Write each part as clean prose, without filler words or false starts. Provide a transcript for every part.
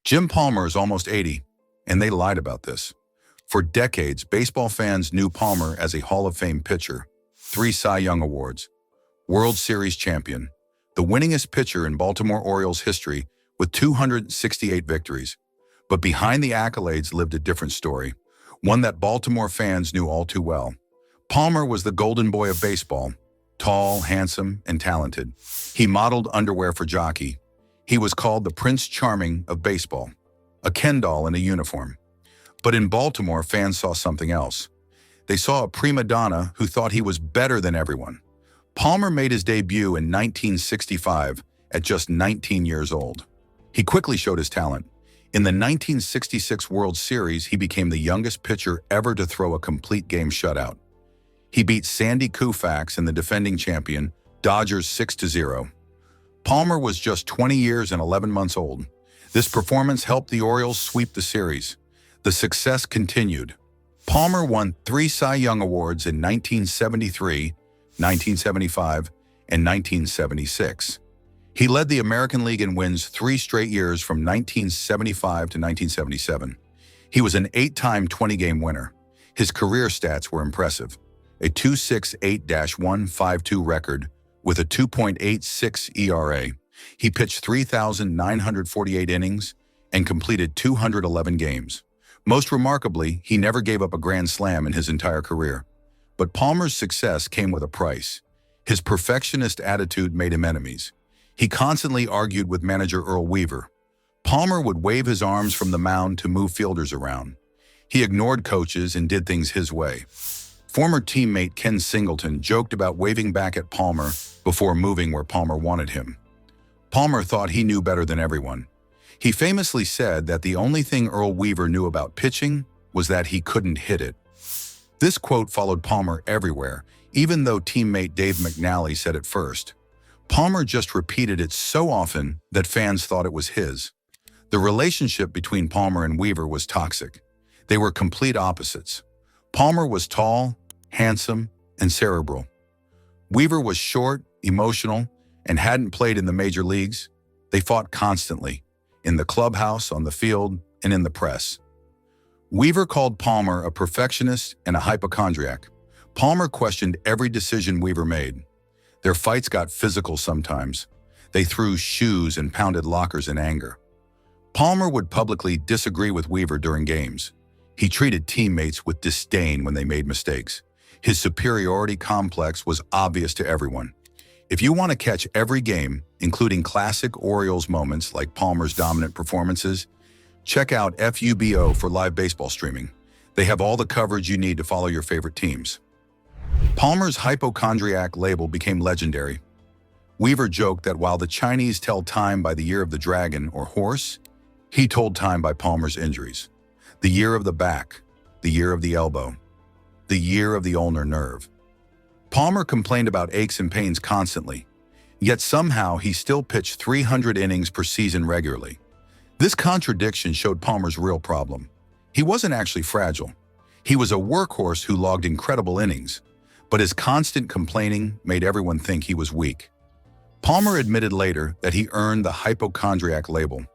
Jim Palmer is almost 80, and they lied about this. For decades, baseball fans knew Palmer as a Hall of Fame pitcher, 3 Cy Young Awards, World Series champion, the winningest pitcher in Baltimore Orioles history with 268 victories. But behind the accolades lived a different story, one that Baltimore fans knew all too well. Palmer was the golden boy of baseball, tall, handsome, and talented. He modeled underwear for jockey. He was called the Prince Charming of baseball, a Ken doll in a uniform. But in Baltimore, fans saw something else. They saw a prima donna who thought he was better than everyone. Palmer made his debut in 1965 at just 19 years old. He quickly showed his talent. In the 1966 World Series, he became the youngest pitcher ever to throw a complete game shutout. He beat Sandy Koufax and the defending champion, Dodgers 6-0. Palmer was just 20 years and 11 months old. This performance helped the Orioles sweep the series. The success continued. Palmer won 3 Cy Young Awards in 1973, 1975, and 1976. He led the American League in wins 3 straight years from 1975 to 1977. He was an 8-time 20-game winner. His career stats were impressive. A 2.68-152 record with a 2.86 ERA. He pitched 3,948 innings and completed 211 games. Most remarkably, he never gave up a grand slam in his entire career. But Palmer's success came with a price. His perfectionist attitude made him enemies. He constantly argued with manager Earl Weaver. Palmer would wave his arms from the mound to move fielders around. He ignored coaches and did things his way. Former teammate Ken Singleton joked about waving back at Palmer before moving where Palmer wanted him. Palmer thought he knew better than everyone. He famously said that the only thing Earl Weaver knew about pitching was that he couldn't hit it. This quote followed Palmer everywhere, even though teammate Dave McNally said it first. Palmer just repeated it so often that fans thought it was his. The relationship between Palmer and Weaver was toxic. They were complete opposites. Palmer was tall, handsome, and cerebral. Weaver was short, emotional, and hadn't played in the major leagues. They fought constantly, in the clubhouse, on the field, and in the press. Weaver called Palmer a perfectionist and a hypochondriac. Palmer questioned every decision Weaver made. Their fights got physical sometimes. They threw shoes and pounded lockers in anger. Palmer would publicly disagree with Weaver during games. He treated teammates with disdain when they made mistakes. His superiority complex was obvious to everyone. If you want to catch every game, including classic Orioles moments like Palmer's dominant performances, check out FUBO for live baseball streaming. They have all the coverage you need to follow your favorite teams. Palmer's hypochondriac label became legendary. Weaver joked that while the Chinese tell time by the year of the dragon or horse, he told time by Palmer's injuries. The year of the back, the year of the elbow, the year of the ulnar nerve. Palmer complained about aches and pains constantly, yet somehow he still pitched 300 innings per season regularly. This contradiction showed Palmer's real problem. He wasn't actually fragile. He was a workhorse who logged incredible innings, but his constant complaining made everyone think he was weak. Palmer admitted later that he earned the hypochondriac label.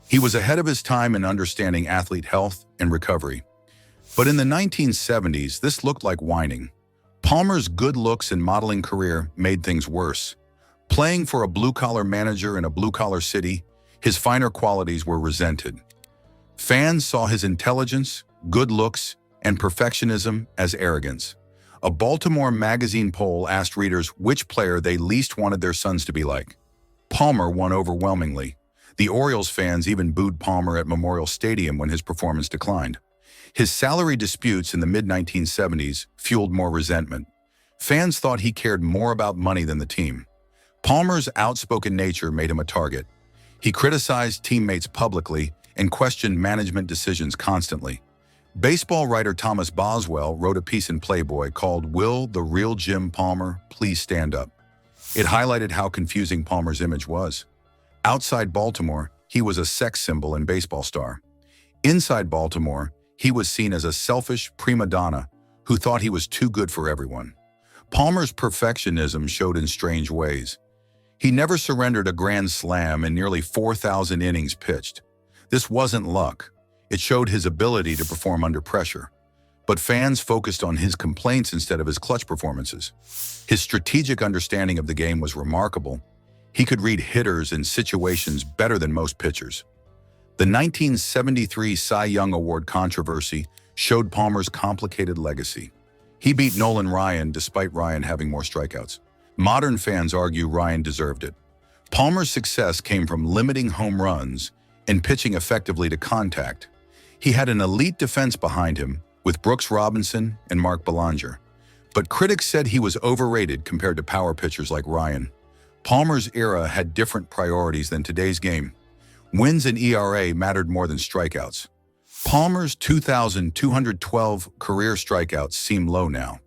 He was ahead of his time in understanding athlete health and recovery. But in the 1970s, this looked like whining. Palmer's good looks and modeling career made things worse. Playing for a blue-collar manager in a blue-collar city, his finer qualities were resented. Fans saw his intelligence, good looks, and perfectionism as arrogance. A Baltimore magazine poll asked readers which player they least wanted their sons to be like. Palmer won overwhelmingly. The Orioles fans even booed Palmer at Memorial Stadium when his performance declined. His salary disputes in the mid-1970s fueled more resentment. Fans thought he cared more about money than the team. Palmer's outspoken nature made him a target. He criticized teammates publicly and questioned management decisions constantly. Baseball writer Thomas Boswell wrote a piece in Playboy called "Will the Real Jim Palmer Please Stand Up?" It highlighted how confusing Palmer's image was. Outside Baltimore, he was a sex symbol and baseball star. Inside Baltimore, he was seen as a selfish prima donna who thought he was too good for everyone. Palmer's perfectionism showed in strange ways. He never surrendered a grand slam in nearly 4,000 innings pitched. This wasn't luck. It showed his ability to perform under pressure. But fans focused on his complaints instead of his clutch performances. His strategic understanding of the game was remarkable. He could read hitters and situations better than most pitchers. The 1973 Cy Young Award controversy showed Palmer's complicated legacy. He beat Nolan Ryan despite Ryan having more strikeouts. Modern fans argue Ryan deserved it. Palmer's success came from limiting home runs and pitching effectively to contact. He had an elite defense behind him with Brooks Robinson and Mark Belanger. But critics said he was overrated compared to power pitchers like Ryan. Palmer's era had different priorities than today's game. Wins and ERA mattered more than strikeouts. Palmer's 2,212 career strikeouts seem low now,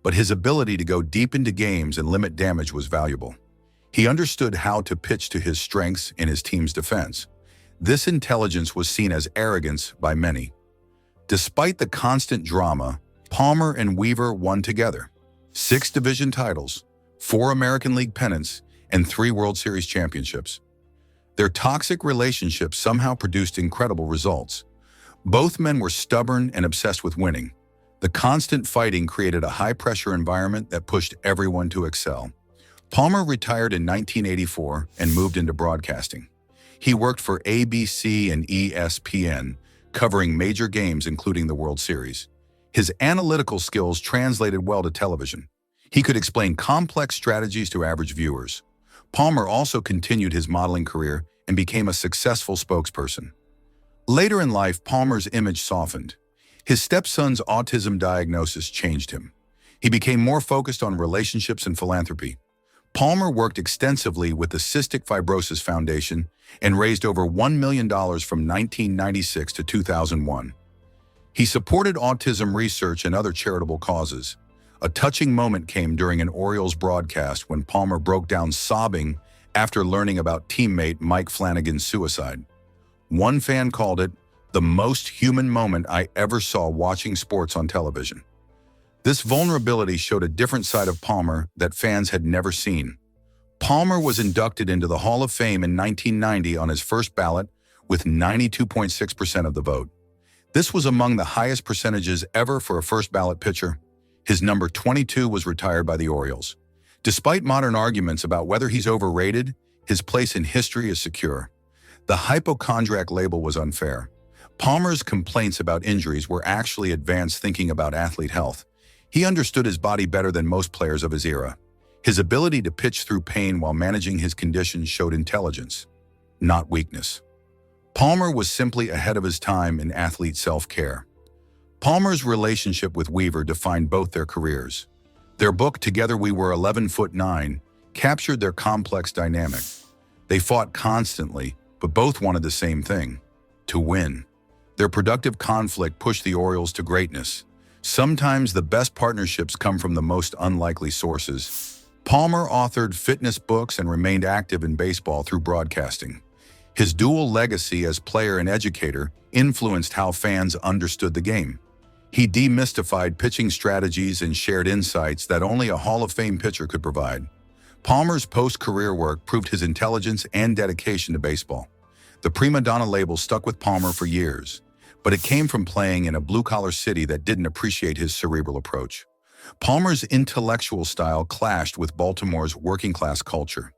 but his ability to go deep into games and limit damage was valuable. He understood how to pitch to his strengths in his team's defense. This intelligence was seen as arrogance by many. Despite the constant drama, Palmer and Weaver won together. 6 division titles, 4 American League pennants, and 3 World Series championships. Their toxic relationship somehow produced incredible results. Both men were stubborn and obsessed with winning. The constant fighting created a high-pressure environment that pushed everyone to excel. Palmer retired in 1984 and moved into broadcasting. He worked for ABC and ESPN, covering major games including the World Series. His analytical skills translated well to television. He could explain complex strategies to average viewers. Palmer also continued his modeling career and became a successful spokesperson. Later in life, Palmer's image softened. His stepson's autism diagnosis changed him. He became more focused on relationships and philanthropy. Palmer worked extensively with the Cystic Fibrosis Foundation and raised over $1 million from 1996 to 2001. He supported autism research and other charitable causes. A touching moment came during an Orioles broadcast when Palmer broke down sobbing after learning about teammate Mike Flanagan's suicide. One fan called it the most human moment I ever saw watching sports on television. This vulnerability showed a different side of Palmer that fans had never seen. Palmer was inducted into the Hall of Fame in 1990 on his first ballot with 92.6% of the vote. This was among the highest percentages ever for a first ballot pitcher. His number 22 was retired by the Orioles. Despite modern arguments about whether he's overrated, his place in history is secure. The hypochondriac label was unfair. Palmer's complaints about injuries were actually advanced thinking about athlete health. He understood his body better than most players of his era. His ability to pitch through pain while managing his conditions showed intelligence, not weakness. Palmer was simply ahead of his time in athlete self-care. Palmer's relationship with Weaver defined both their careers. Their book, Together We Were 11'9", captured their complex dynamic. They fought constantly, but both wanted the same thing: to win. Their productive conflict pushed the Orioles to greatness. Sometimes the best partnerships come from the most unlikely sources. Palmer authored fitness books and remained active in baseball through broadcasting. His dual legacy as player and educator influenced how fans understood the game. He demystified pitching strategies and shared insights that only a Hall of Fame pitcher could provide. Palmer's post-career work proved his intelligence and dedication to baseball. The prima donna label stuck with Palmer for years, but it came from playing in a blue-collar city that didn't appreciate his cerebral approach. Palmer's intellectual style clashed with Baltimore's working-class culture.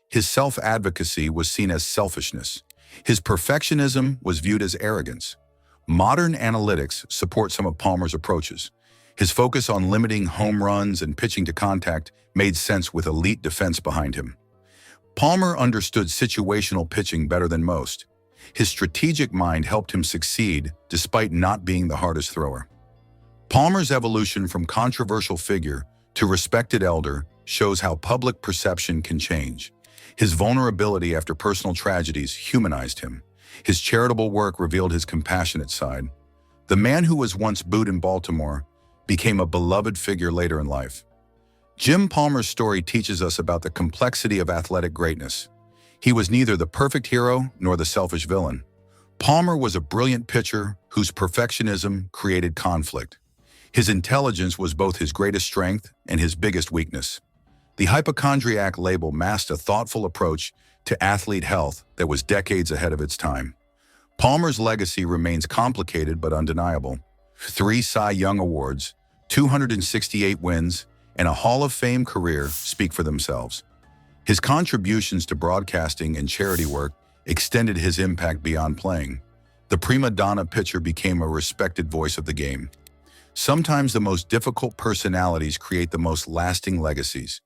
His self-advocacy was seen as selfishness. His perfectionism was viewed as arrogance. Modern analytics support some of Palmer's approaches. His focus on limiting home runs and pitching to contact made sense with elite defense behind him. Palmer understood situational pitching better than most. His strategic mind helped him succeed despite not being the hardest thrower. Palmer's evolution from controversial figure to respected elder shows how public perception can change. His vulnerability after personal tragedies humanized him. His charitable work revealed his compassionate side. The man who was once booed in Baltimore became a beloved figure later in life. Jim Palmer's story teaches us about the complexity of athletic greatness. He was neither the perfect hero nor the selfish villain. Palmer was a brilliant pitcher whose perfectionism created conflict. His intelligence was both his greatest strength and his biggest weakness. The hypochondriac label masked a thoughtful approach to athlete health that was decades ahead of its time. Palmer's legacy remains complicated but undeniable. 3 Cy Young Awards, 268 wins, and a Hall of Fame career speak for themselves. His contributions to broadcasting and charity work extended his impact beyond playing. The prima donna pitcher became a respected voice of the game. Sometimes the most difficult personalities create the most lasting legacies.